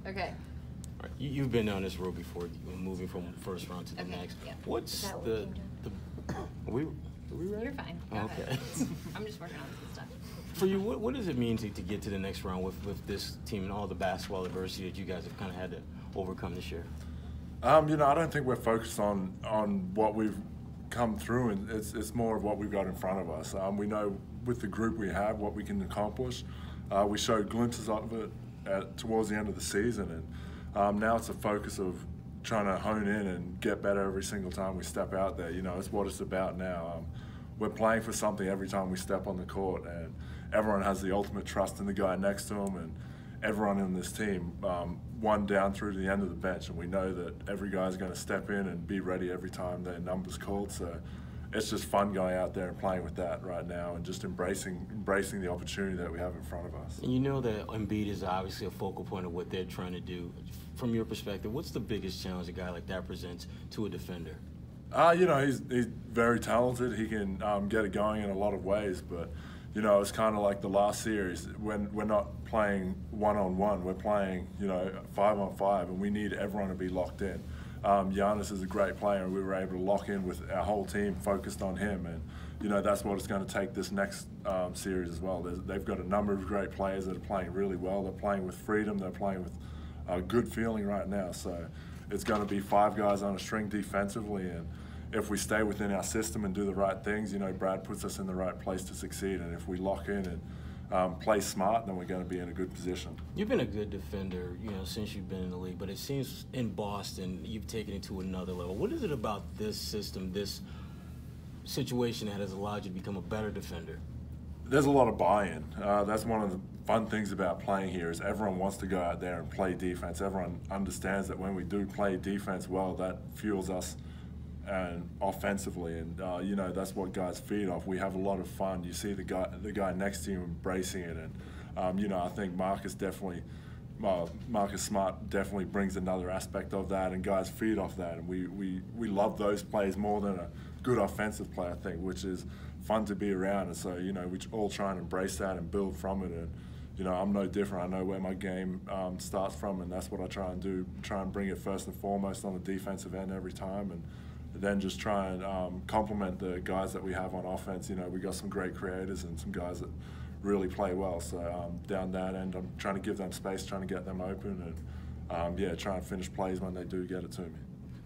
Okay. Right. You've been on this road before, moving from first round to the next. Yeah. What's the are we ready? You're fine. Go Okay. ahead. I'm just working on some stuff. For you, what does it mean to get to the next round with this team and all the basketball adversity that you guys have kind of had to overcome this year? I don't think we're focused on what we've come through, and it's more of what we've got in front of us. We know with the group we have what we can accomplish. We showed glimpses of it towards the end of the season, and now it's a focus of trying to hone in and get better every single time we step out there. It's what it's about now. We're playing for something every time we step on the court, and everyone has the ultimate trust in the guy next to them, and everyone in this team, one down through to the end of the bench, and we know that every guy's going to step in and be ready every time their number's called. So it's just fun going out there and playing with that right now, and just embracing the opportunity that we have in front of us. And you know that Embiid is obviously a focal point of what they're trying to do. From your perspective, what's the biggest challenge a guy like that presents to a defender? He's very talented. He can get it going in a lot of ways, but it's kind of like the last series when we're not playing one-on-one, we're playing 5-on-5, and we need everyone to be locked in. Giannis is a great player, and we were able to lock in with our whole team focused on him, and that's what it's going to take this next series as well. They've got a number of great players that are playing really well. They're playing with freedom. They're playing with a good feeling right now. So it's going to be 5 guys on a string defensively, and if we stay within our system and do the right things, Brad puts us in the right place to succeed. And if we lock in and play smart, then we're going to be in a good position. You've been a good defender, since you've been in the league, but it seems in Boston you've taken it to another level. What is it about this system, this situation that has allowed you to become a better defender? There's a lot of buy-in. That's one of the fun things about playing here is everyone wants to go out there and play defense. Everyone understands that when we do play defense well, that fuels us and offensively, and that's what guys feed off. We have a lot of fun. You see the guy next to you embracing it, and I think Marcus Smart definitely brings another aspect of that, and guys feed off that, and we love those plays more than a good offensive play, I think, which is fun to be around. And so we all try and embrace that and build from it, and I'm no different. I know where my game starts from, and that's what I try and do. Try and bring it first and foremost on the defensive end every time, and then just try and complement the guys that we have on offense. We got some great creators and some guys that really play well. So down that end, I'm trying to give them space, trying to get them open, and try and finish plays when they do get it to me.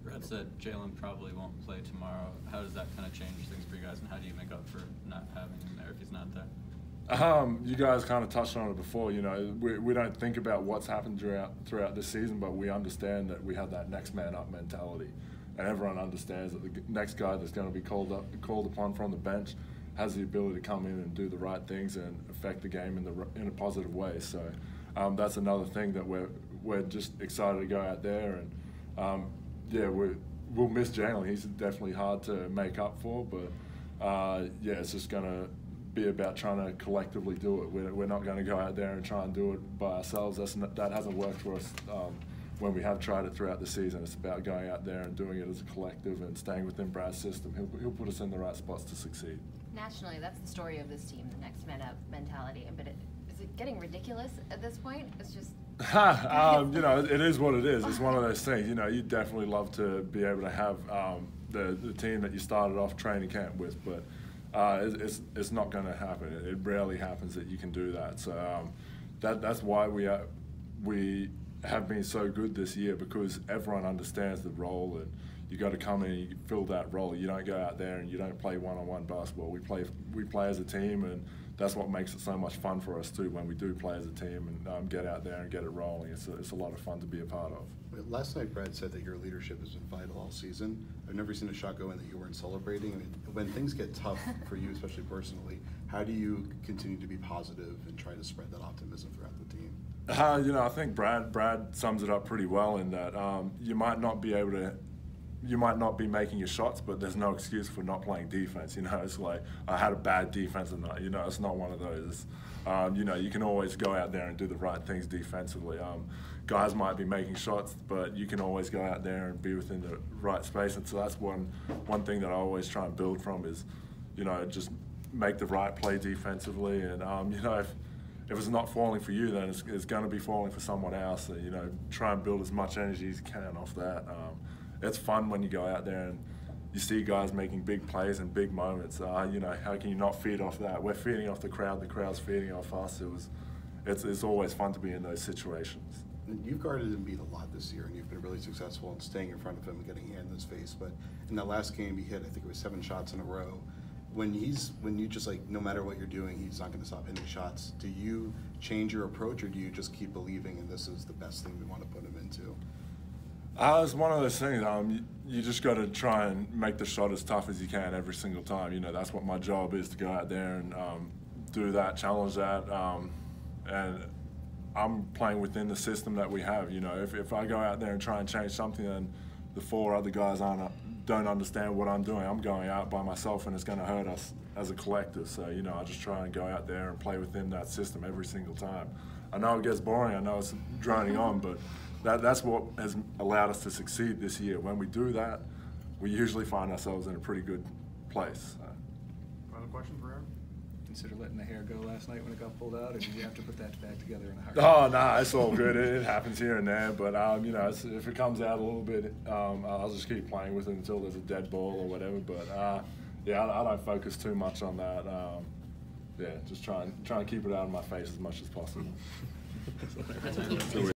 Brad said Jalen probably won't play tomorrow. How does that kind of change things for you guys, and how do you make up for not having him there if he's not there? You guys kind of touched on it before. We don't think about what's happened throughout this season, but we understand that we have that next man up mentality. And everyone understands that the next guy that's going to be called upon from the bench has the ability to come in and do the right things and affect the game in a positive way. So that's another thing that we're just excited to go out there, and we'll miss Jalen. He's definitely hard to make up for, but it's just going to be about trying to collectively do it. We're not going to go out there and try and do it by ourselves. That hasn't worked for us. When we have tried it throughout the season, it's about going out there and doing it as a collective and staying within Brad's system. He'll put us in the right spots to succeed. Nationally, that's the story of this team, the next man up mentality. But is it getting ridiculous at this point? It's just... it is what it is. It's one of those things. You'd definitely love to be able to have the team that you started off training camp with, but it's not going to happen. It rarely happens that you can do that. So that's why we have been so good this year, because everyone understands the role, and you got to come in and you fill that role. You don't go out there and you don't play one-on-one basketball. We play as a team, and that's what makes it so much fun for us too when we do play as a team and get out there and get it rolling. It's a lot of fun to be a part of. Last night, Brad said that your leadership has been vital all season. I've never seen a shot go in that you weren't celebrating. I mean, when things get tough for you, especially personally, how do you continue to be positive and try to spread that optimism throughout the team? I think Brad sums it up pretty well in that you might not be making your shots, but there's no excuse for not playing defense. It's like I had a bad defense or not. It's not one of those. You can always go out there and do the right things defensively. Guys might be making shots, but you can always go out there and be within the right space. And so that's one thing that I always try and build from is, just make the right play defensively. And if it's not falling for you, then it's going to be falling for someone else. So, you know, try and build as much energy as you can off that. It's fun when you go out there and you see guys making big plays and big moments. You know, how can you not feed off that? We're feeding off the crowd's feeding off us. It's always fun to be in those situations. You've guarded Embiid a lot this year, and you've been really successful in staying in front of him and getting a hand in his face. But in that last game, he hit, I think it was 7 shots in a row. When you just like, no matter what you're doing, he's not going to stop hitting shots. Do you change your approach, or do you just keep believing and this is the best thing we want to put him into? It's one of those things. You just got to try and make the shot as tough as you can every single time. You know, that's what my job is, to go out there and do that, challenge that, and I'm playing within the system that we have. You know, if I go out there and try and change something, then the 4 other guys don't understand what I'm doing. I'm going out by myself, and it's going to hurt us as a collective. So, you know, I just try and go out there and play within that system every single time. I know it gets boring. I know it's droning on, but that's what has allowed us to succeed this year. When we do that, we usually find ourselves in a pretty good place. Final question for Aaron? Consider letting the hair go last night when it got pulled out, or did you have to put that back together in a hurry? Oh, no, it's all good. It happens here and there, but you know, if it comes out a little bit, I'll just keep playing with it until there's a dead ball or whatever. But yeah, I don't focus too much on that. Yeah, just try and keep it out of my face as much as possible.